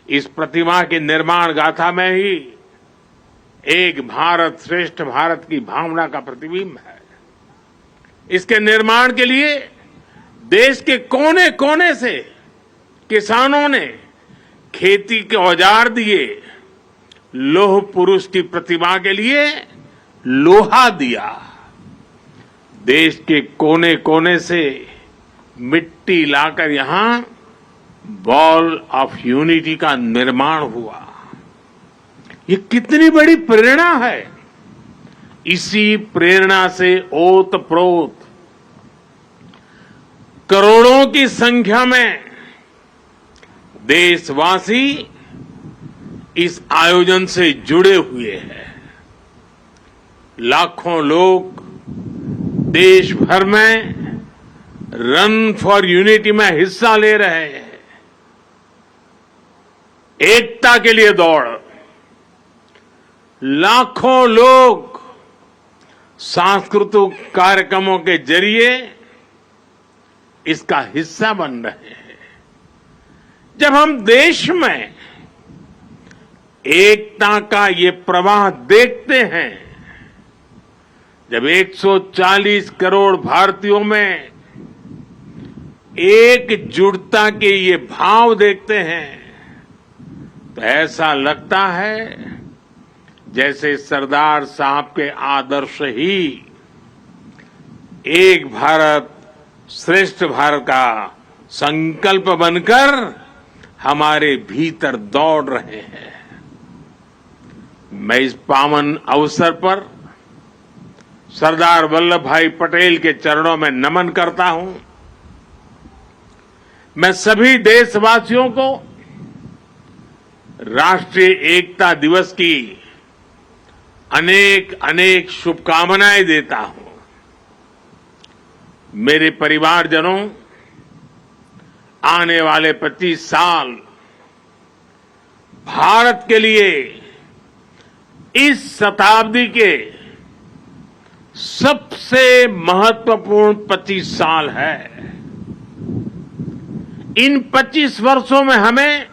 इस प्रतिमा की निर्माण गाथा में ही एक भारत श्रेष्ठ भारत की भावना का प्रतिबिंब है। इसके निर्माण के लिए देश के कोने कोने से किसानों ने खेती के औजार दिए, लौह पुरुष की प्रतिमा के लिए लोहा दिया, देश के कोने कोने से मिट्टी लाकर यहां वॉल ऑफ यूनिटी का निर्माण हुआ। ये कितनी बड़ी प्रेरणा है। इसी प्रेरणा से ओतप्रोत करोड़ों की संख्या में देशवासी इस आयोजन से जुड़े हुए हैं। लाखों लोग देश भर में रन फॉर यूनिटी में हिस्सा ले रहे हैं। एकता के लिए दौड़, लाखों लोग सांस्कृतिक कार्यक्रमों के जरिए इसका हिस्सा बन रहे हैं। जब हम देश में एकता का ये प्रवाह देखते हैं, जब 140 करोड़ भारतीयों में एकजुटता के ये भाव देखते हैं, तो ऐसा लगता है जैसे सरदार साहब के आदर्श ही एक भारत श्रेष्ठ भारत का संकल्प बनकर हमारे भीतर दौड़ रहे हैं। मैं इस पावन अवसर पर सरदार वल्लभ भाई पटेल के चरणों में नमन करता हूं। मैं सभी देशवासियों को राष्ट्रीय एकता दिवस की अनेक अनेक शुभकामनाएं देता हूं। मेरे परिवारजनों, आने वाले 25 साल भारत के लिए इस शताब्दी के सबसे महत्वपूर्ण 25 साल है। इन 25 वर्षों में हमें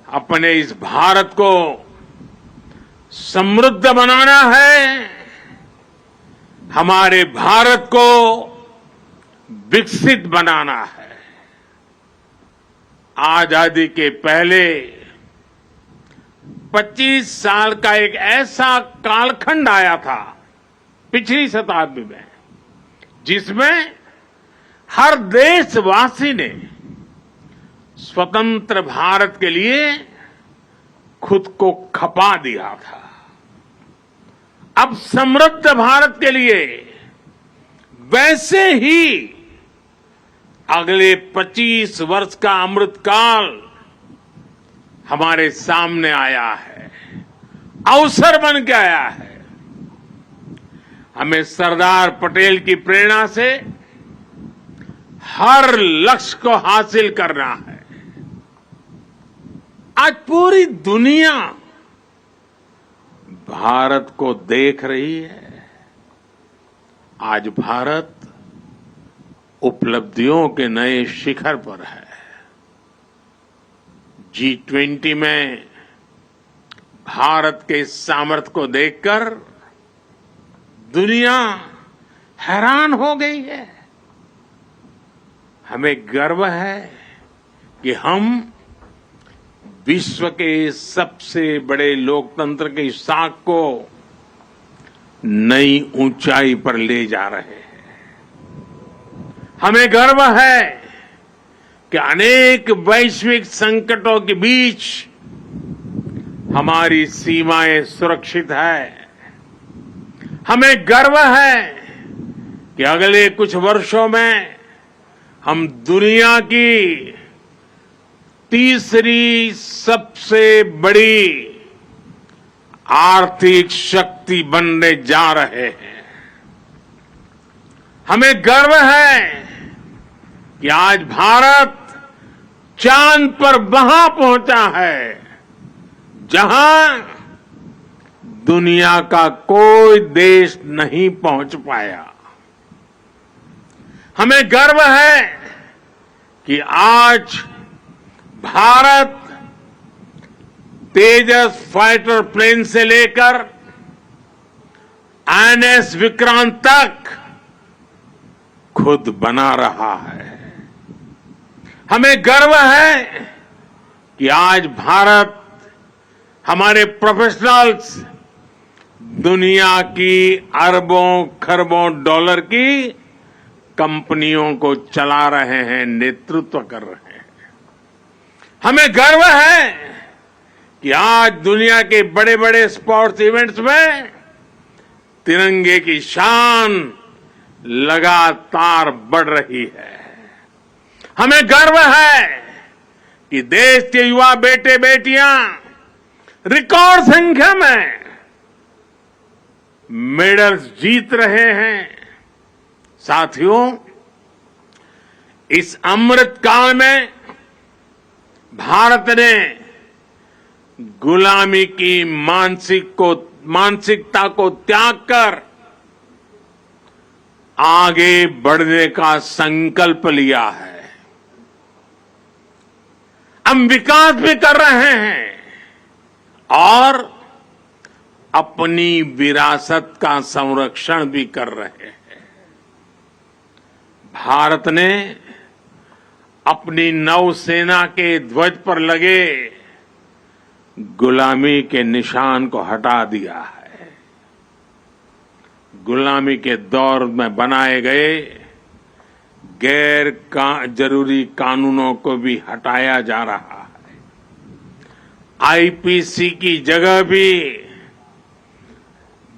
अपने इस भारत को समृद्ध बनाना है, हमारे भारत को विकसित बनाना है। आजादी के पहले 25 साल का एक ऐसा कालखंड आया था पिछली शताब्दी में, जिसमें हर देशवासी ने स्वतंत्र भारत के लिए खुद को खपा दिया था। अब समृद्ध भारत के लिए वैसे ही अगले 25 वर्ष का अमृतकाल हमारे सामने आया है, अवसर बन के आया है। हमें सरदार पटेल की प्रेरणा से हर लक्ष्य को हासिल करना है। आज पूरी दुनिया भारत को देख रही है। आज भारत उपलब्धियों के नए शिखर पर है। G20 में भारत के सामर्थ्य को देखकर दुनिया हैरान हो गई है। हमें गर्व है कि हम विश्व के सबसे बड़े लोकतंत्र की साख को नई ऊंचाई पर ले जा रहे हैं। हमें गर्व है कि अनेक वैश्विक संकटों के बीच हमारी सीमाएं सुरक्षित है। हमें गर्व है कि अगले कुछ वर्षों में हम दुनिया की तीसरी सबसे बड़ी आर्थिक शक्ति बनने जा रहे हैं। हमें गर्व है कि आज भारत चांद पर वहां पहुंचा है जहां दुनिया का कोई देश नहीं पहुंच पाया। हमें गर्व है कि आज भारत तेजस फाइटर प्लेन से लेकर आईएनएस विक्रांत तक खुद बना रहा है। हमें गर्व है कि आज भारत हमारे प्रोफेशनल्स दुनिया की अरबों खरबों डॉलर की कंपनियों को चला रहे हैं, नेतृत्व कर रहे हैं। हमें गर्व है कि आज दुनिया के बड़े बड़े स्पोर्ट्स इवेंट्स में तिरंगे की शान लगातार बढ़ रही है। हमें गर्व है कि देश के युवा बेटे बेटियां रिकॉर्ड संख्या में मेडल्स जीत रहे हैं। साथियों, इस अमृत काल में भारत ने गुलामी की मानसिकता को त्याग कर आगे बढ़ने का संकल्प लिया है। हम विकास भी कर रहे हैं और अपनी विरासत का संरक्षण भी कर रहे हैं। भारत ने अपनी नौसेना के ध्वज पर लगे गुलामी के निशान को हटा दिया है। गुलामी के दौर में बनाए गए जरूरी कानूनों को भी हटाया जा रहा है। आईपीसी की जगह भी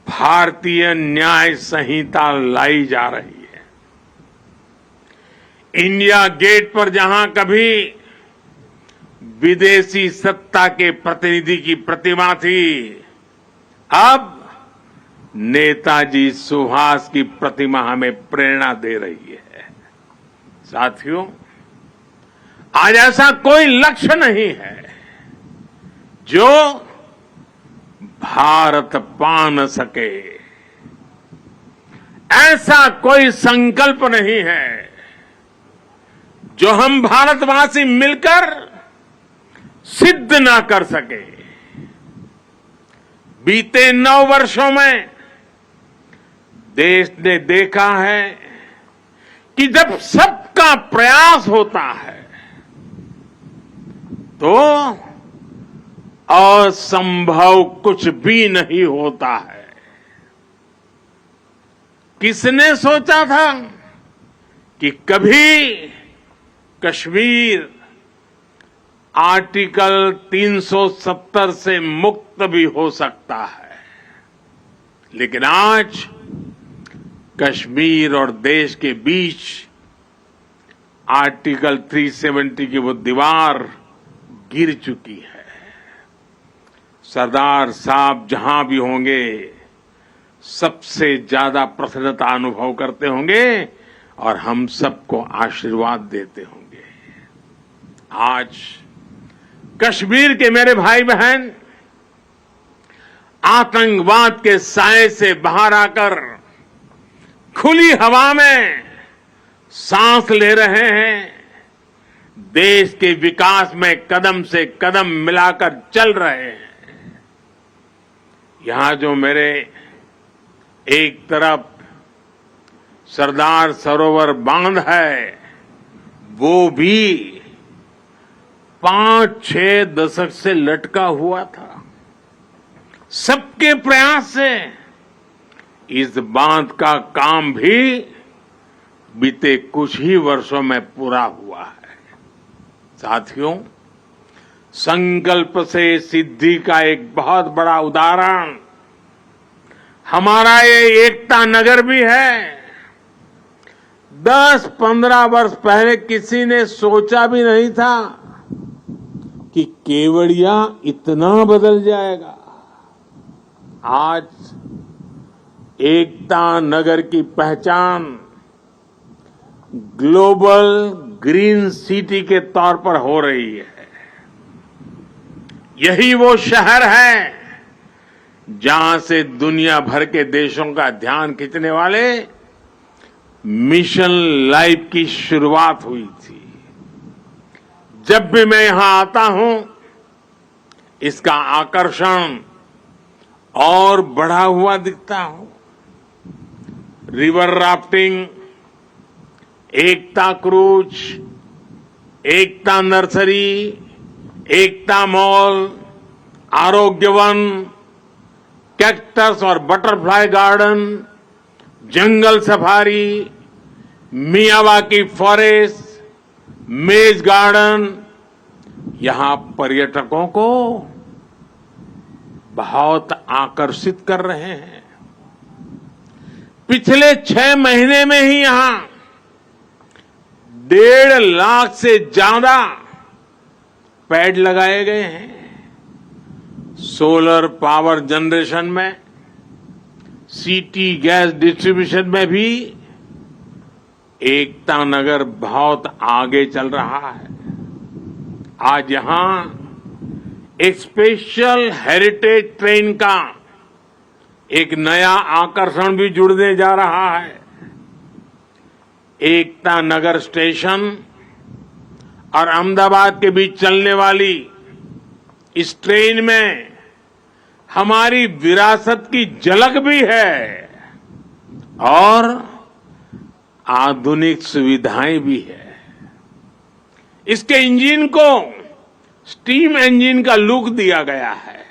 भारतीय न्याय संहिता लाई जा रही है। इंडिया गेट पर जहां कभी विदेशी सत्ता के प्रतिनिधि की प्रतिमा थी, अब नेताजी सुभाष की प्रतिमा हमें प्रेरणा दे रही है। साथियों, आज ऐसा कोई लक्ष्य नहीं है जो भारत पा न सके। ऐसा कोई संकल्प नहीं है जो हम भारतवासी मिलकर सिद्ध ना कर सके। बीते 9 वर्षों में देश ने देखा है कि जब सबका प्रयास होता है तो असंभव कुछ भी नहीं होता है। किसने सोचा था कि कभी कश्मीर आर्टिकल 370 से मुक्त भी हो सकता है, लेकिन आज कश्मीर और देश के बीच आर्टिकल 370 की वो दीवार गिर चुकी है। सरदार साहब जहां भी होंगे सबसे ज्यादा प्रसन्नता अनुभव करते होंगे और हम सबको आशीर्वाद देते होंगे। आज कश्मीर के मेरे भाई बहन आतंकवाद के साए से बाहर आकर खुली हवा में सांस ले रहे हैं, देश के विकास में कदम से कदम मिलाकर चल रहे हैं। यहां जो मेरे एक तरफ सरदार सरोवर बांध है, वो भी 5-6 दशक से लटका हुआ था। सबके प्रयास से इस बांध का काम भी बीते कुछ ही वर्षों में पूरा हुआ है। साथियों, संकल्प से सिद्धि का एक बहुत बड़ा उदाहरण हमारा ये एकता नगर भी है। 10-15 वर्ष पहले किसी ने सोचा भी नहीं था कि केवड़िया इतना बदल जाएगा। आज एकता नगर की पहचान ग्लोबल ग्रीन सिटी के तौर पर हो रही है। यही वो शहर है जहां से दुनिया भर के देशों का ध्यान खींचने वाले मिशन लाइफ की शुरुआत हुई थी। जब भी मैं यहां आता हूं, इसका आकर्षण और बढ़ा हुआ दिखता हूं। रिवर राफ्टिंग, एकता क्रूज, एकता नर्सरी, एकता मॉल, आरोग्य वन, कैक्टस और बटरफ्लाई गार्डन, जंगल सफारी, मियावाकी फॉरेस्ट, मेज गार्डन, यहां पर्यटकों को बहुत आकर्षित कर रहे हैं। पिछले 6 महीने में ही यहां 1.5 लाख से ज्यादा पेड़ लगाए गए हैं। सोलर पावर जनरेशन में, सिटी गैस डिस्ट्रीब्यूशन में भी एकता नगर बहुत आगे चल रहा है। आज यहां एक स्पेशल हेरिटेज ट्रेन का एक नया आकर्षण भी जुड़ने जा रहा है। एकता नगर स्टेशन और अहमदाबाद के बीच चलने वाली इस ट्रेन में हमारी विरासत की झलक भी है और आधुनिक सुविधाएं भी है। इसके इंजन को स्टीम इंजन का लुक दिया गया है,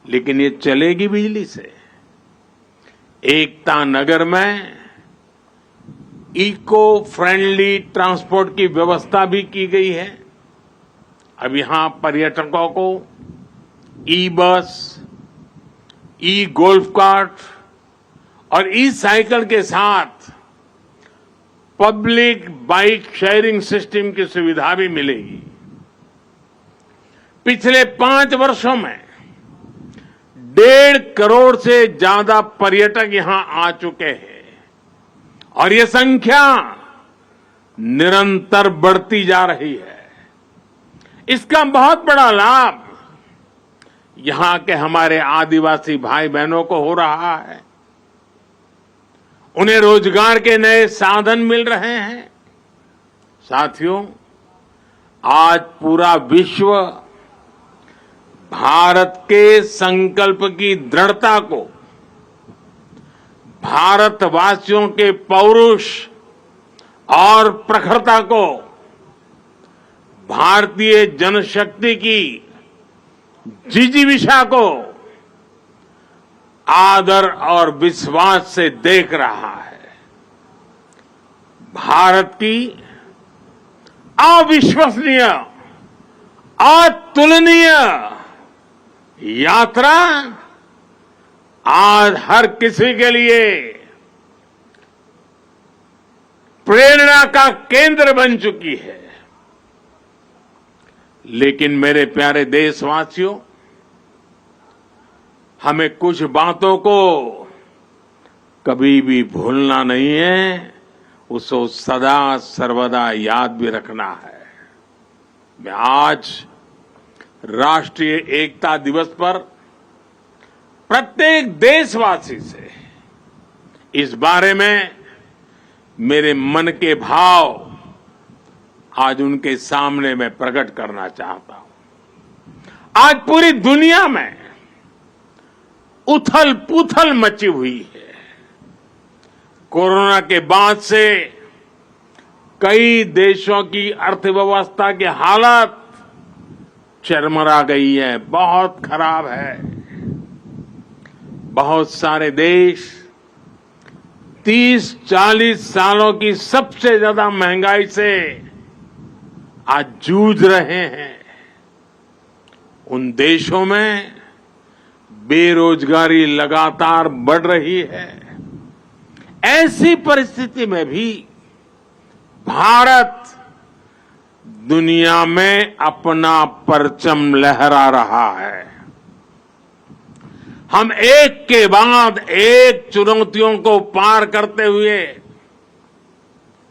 लेकिन ये चलेगी बिजली से। एकता नगर में इको फ्रेंडली ट्रांसपोर्ट की व्यवस्था भी की गई है। अब यहां पर्यटकों को ई बस, ई गोल्फ कार्ट और ई साइकिल के साथ पब्लिक बाइक शेयरिंग सिस्टम की सुविधा भी मिलेगी। पिछले 5 वर्षों में 1.5 करोड़ से ज्यादा पर्यटक यहां आ चुके हैं और ये संख्या निरंतर बढ़ती जा रही है। इसका बहुत बड़ा लाभ यहां के हमारे आदिवासी भाई बहनों को हो रहा है। उन्हें रोजगार के नए साधन मिल रहे हैं। साथियों, आज पूरा विश्व भारत के संकल्प की दृढ़ता को, भारतवासियों के पौरुष और प्रखरता को, भारतीय जनशक्ति की जिजीविषा को आदर और विश्वास से देख रहा है। भारत की अविश्वसनीय, अतुलनीय यात्रा आज हर किसी के लिए प्रेरणा का केंद्र बन चुकी है। लेकिन मेरे प्यारे देशवासियों, हमें कुछ बातों को कभी भी भूलना नहीं है, उसको सदा सर्वदा याद भी रखना है। मैं आज राष्ट्रीय एकता दिवस पर प्रत्येक देशवासी से इस बारे में मेरे मन के भाव आज उनके सामने मैं प्रकट करना चाहता हूं। आज पूरी दुनिया में उथल पुथल मची हुई है। कोरोना के बाद से कई देशों की अर्थव्यवस्था की हालत चरमरा गई है, बहुत खराब है। बहुत सारे देश 30-40 सालों की सबसे ज्यादा महंगाई से आज जूझ रहे हैं। उन देशों में बेरोजगारी लगातार बढ़ रही है। ऐसी परिस्थिति में भी भारत दुनिया में अपना परचम लहरा रहा है। हम एक के बाद एक चुनौतियों को पार करते हुए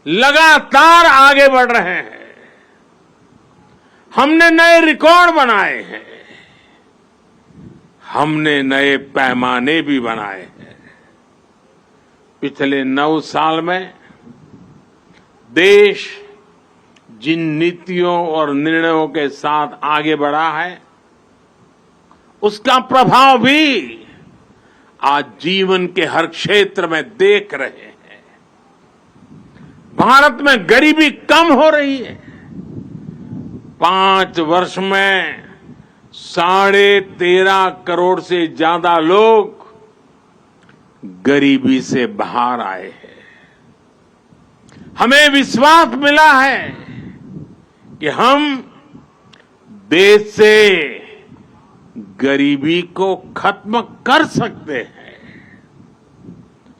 लगातार आगे बढ़ रहे हैं। हमने नए रिकॉर्ड बनाए हैं, हमने नए पैमाने भी बनाए हैं। पिछले 9 साल में देश जिन नीतियों और निर्णयों के साथ आगे बढ़ा है, उसका प्रभाव भी आज जीवन के हर क्षेत्र में देख रहे हैं। भारत में गरीबी कम हो रही है। 5 वर्ष में 13.5 करोड़ से ज्यादा लोग गरीबी से बाहर आए हैं। हमें विश्वास मिला है कि हम देश से गरीबी को खत्म कर सकते हैं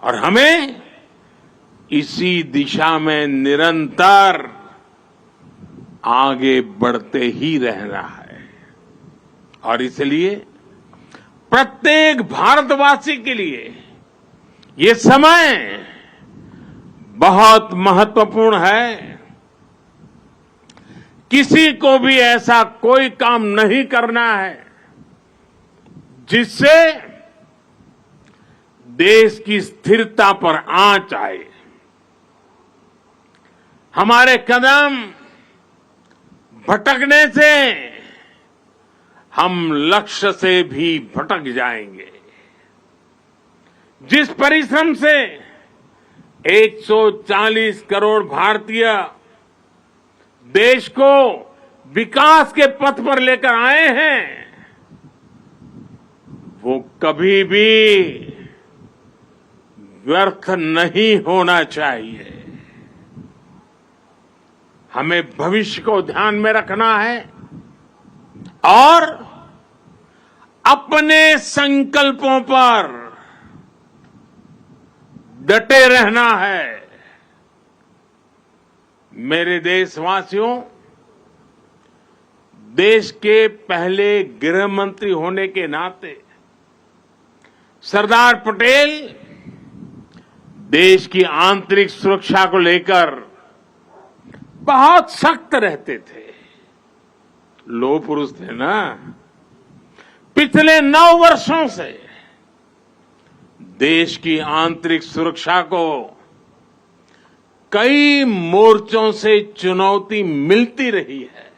और हमें इसी दिशा में निरंतर आगे बढ़ते ही रहना है। और इसलिए प्रत्येक भारतवासी के लिए ये समय बहुत महत्वपूर्ण है। किसी को भी ऐसा कोई काम नहीं करना है जिससे देश की स्थिरता पर आंच आए। हमारे कदम भटकने से हम लक्ष्य से भी भटक जाएंगे। जिस परिश्रम से 140 करोड़ भारतीय देश को विकास के पथ पर लेकर आए हैं, वो कभी भी व्यर्थ नहीं होना चाहिए। हमें भविष्य को ध्यान में रखना है और अपने संकल्पों पर डटे रहना है। मेरे देशवासियों, देश के पहले गृह मंत्री होने के नाते सरदार पटेल देश की आंतरिक सुरक्षा को लेकर बहुत सख्त रहते थे। लोह पुरुष थे ना। पिछले 9 वर्षों से देश की आंतरिक सुरक्षा को कई मोर्चों से चुनौती मिलती रही है,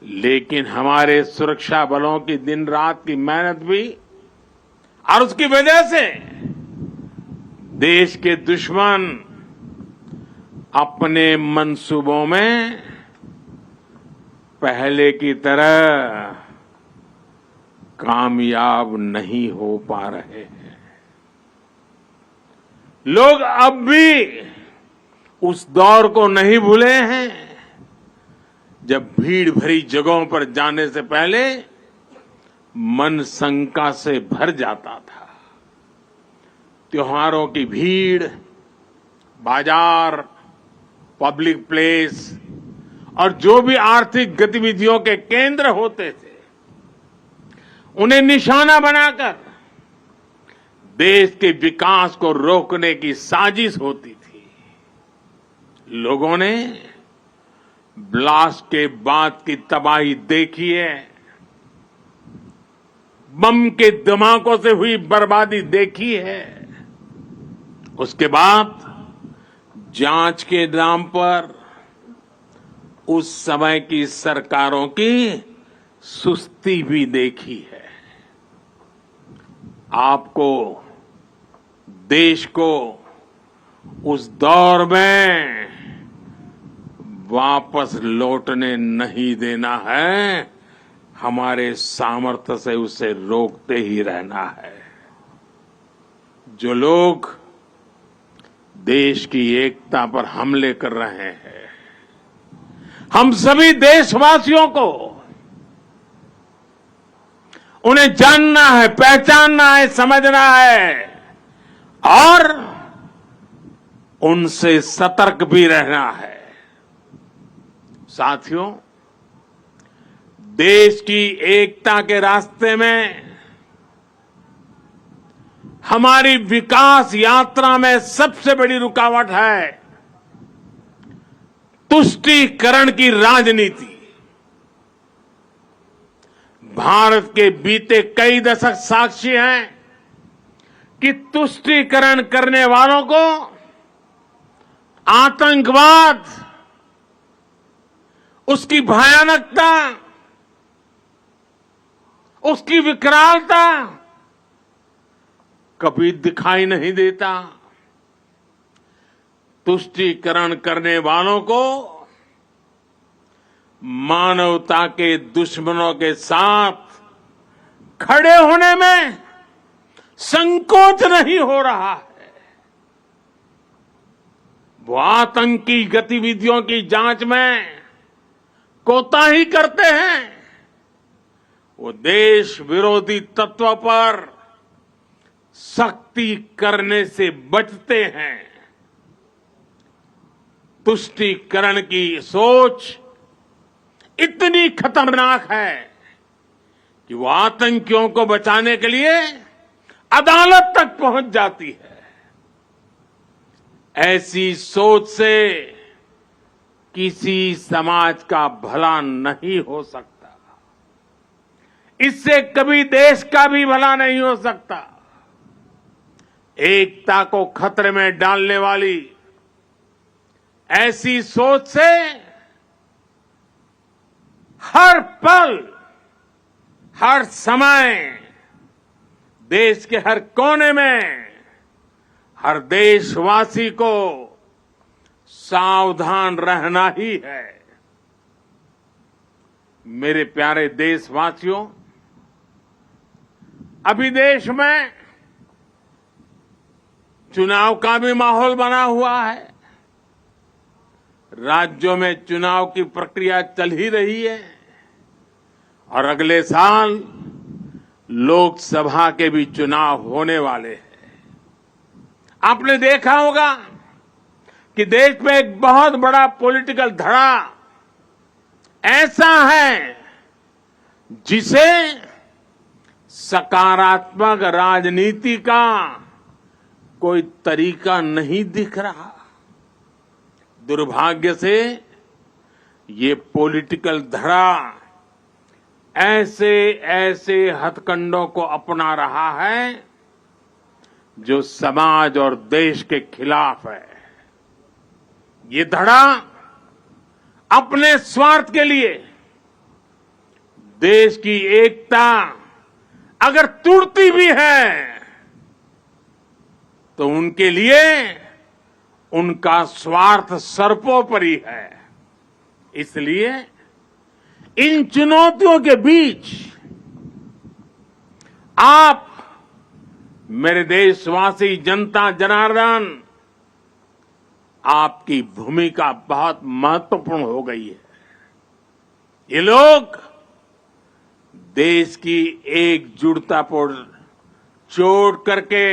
लेकिन हमारे सुरक्षा बलों की दिन रात की मेहनत भी और उसकी वजह से देश के दुश्मन अपने मंसूबों में पहले की तरह कामयाब नहीं हो पा रहे हैं। लोग अब भी उस दौर को नहीं भूले हैं जब भीड़ भरी जगहों पर जाने से पहले मन शंका से भर जाता था। त्योहारों की भीड़, बाजार, पब्लिक प्लेस और जो भी आर्थिक गतिविधियों के केंद्र होते थे, उन्हें निशाना बनाकर देश के विकास को रोकने की साजिश होती थी। लोगों ने ब्लास्ट के बाद की तबाही देखी है, बम के धमाकों से हुई बर्बादी देखी है। उसके बाद जांच के नाम पर उस समय की सरकारों की सुस्ती भी देखी है। आपको, देश को उस दौर में वापस लौटने नहीं देना है। हमारे सामर्थ्य से उसे रोकते ही रहना है। जो लोग देश की एकता पर हमले कर रहे हैं, हम सभी देशवासियों को उन्हें जानना है, पहचानना है, समझना है और उनसे सतर्क भी रहना है। साथियों, देश की एकता के रास्ते में हमारी विकास यात्रा में सबसे बड़ी रुकावट है तुष्टीकरण की राजनीति। भारत के बीते कई दशक साक्षी हैं कि तुष्टीकरण करने वालों को आतंकवाद उसकी भयानकता, उसकी विकरालता कभी दिखाई नहीं देता। तुष्टीकरण करने वालों को मानवता के दुश्मनों के साथ खड़े होने में संकोच नहीं हो रहा है। वो आतंकी गतिविधियों की जांच में कोताही करते हैं, वो देश विरोधी तत्व पर सख्ती करने से बचते हैं। तुष्टीकरण की सोच इतनी खतरनाक है कि वो आतंकियों को बचाने के लिए अदालत तक पहुंच जाती है। ऐसी सोच से किसी समाज का भला नहीं हो सकता, इससे कभी देश का भी भला नहीं हो सकता। एकता को खतरे में डालने वाली ऐसी सोच से हर पल, हर समय देश के हर कोने में हर देशवासी को सावधान रहना ही है। मेरे प्यारे देशवासियों, अभी देश में चुनाव का भी माहौल बना हुआ है। राज्यों में चुनाव की प्रक्रिया चल ही रही है और अगले साल लोकसभा के भी चुनाव होने वाले हैं। आपने देखा होगा कि देश में एक बहुत बड़ा पॉलिटिकल धड़ा ऐसा है जिसे सकारात्मक राजनीति का कोई तरीका नहीं दिख रहा। दुर्भाग्य से ये पॉलिटिकल धड़ा ऐसे ऐसे हथकंडों को अपना रहा है जो समाज और देश के खिलाफ है। ये धड़ा अपने स्वार्थ के लिए देश की एकता अगर टूटती भी है तो उनके लिए उनका स्वार्थ सर्वोपरि है। इसलिए इन चुनौतियों के बीच आप, मेरे देशवासी, जनता जनार्दन, आपकी भूमिका बहुत महत्वपूर्ण हो गई है। ये लोग देश की एकजुटता पर चोट करके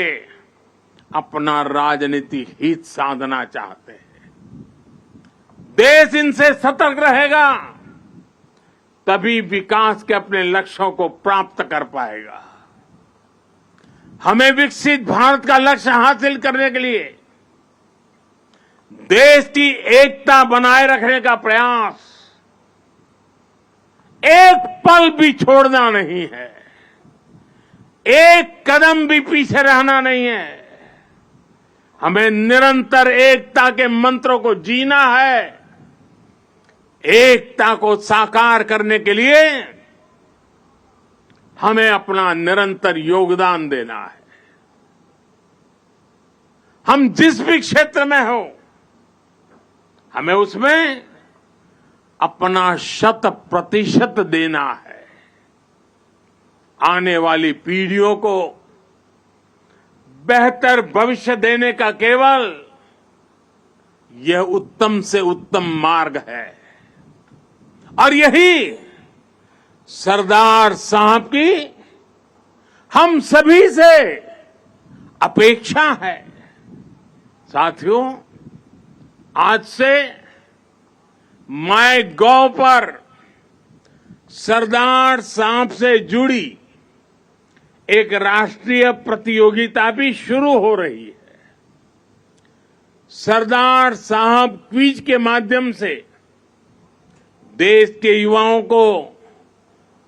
अपना राजनीतिक हित साधना चाहते हैं। देश इनसे सतर्क रहेगा तभी विकास के अपने लक्ष्यों को प्राप्त कर पाएगा। हमें विकसित भारत का लक्ष्य हासिल करने के लिए देश की एकता बनाए रखने का प्रयास एक पल भी छोड़ना नहीं है, एक कदम भी पीछे रहना नहीं है। हमें निरंतर एकता के मंत्रों को जीना है। एकता को साकार करने के लिए हमें अपना निरंतर योगदान देना है। हम जिस भी क्षेत्र में हो, हमें उसमें अपना 100% देना है। आने वाली पीढ़ियों को बेहतर भविष्य देने का केवल यह उत्तम से उत्तम मार्ग है और यही सरदार साहब की हम सभी से अपेक्षा है। साथियों, आज से MyGov पर सरदार साहब से जुड़ी एक राष्ट्रीय प्रतियोगिता भी शुरू हो रही है। सरदार साहब क्विज के माध्यम से देश के युवाओं को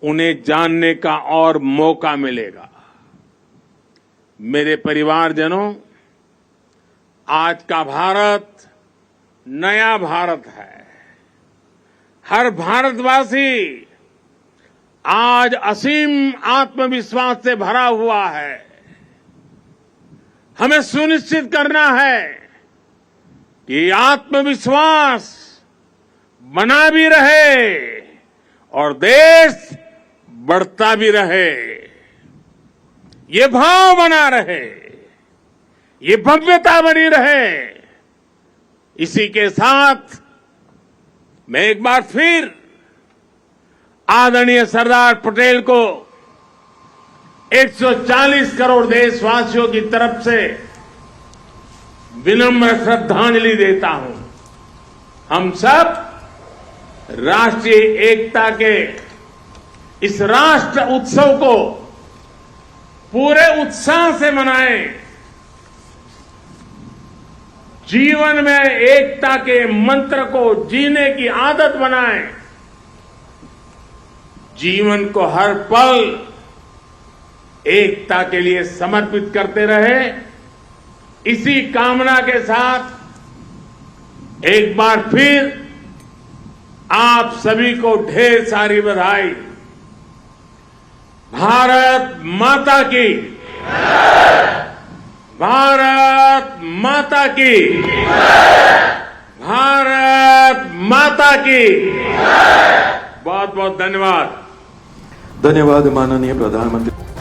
उन्हें जानने का और मौका मिलेगा। मेरे परिवारजनों, आज का भारत नया भारत है। हर भारतवासी आज असीम आत्मविश्वास से भरा हुआ है। हमें सुनिश्चित करना है कि आत्मविश्वास बना भी रहे और देश बढ़ता भी रहे, ये भाव बना रहे, ये भव्यता बनी रहे। इसी के साथ मैं एक बार फिर आदरणीय सरदार पटेल को 140 करोड़ देशवासियों की तरफ से विनम्र श्रद्धांजलि देता हूं। हम सब राष्ट्रीय एकता के इस राष्ट्र उत्सव को पूरे उत्साह से मनाएं, जीवन में एकता के मंत्र को जीने की आदत बनाएं, जीवन को हर पल एकता के लिए समर्पित करते रहे। इसी कामना के साथ एक बार फिर आप सभी को ढेर सारी बधाई। भारत माता की, भारत माता की, भारत माता की। बहुत बहुत धन्यवाद। धन्यवाद माननीय प्रधानमंत्री।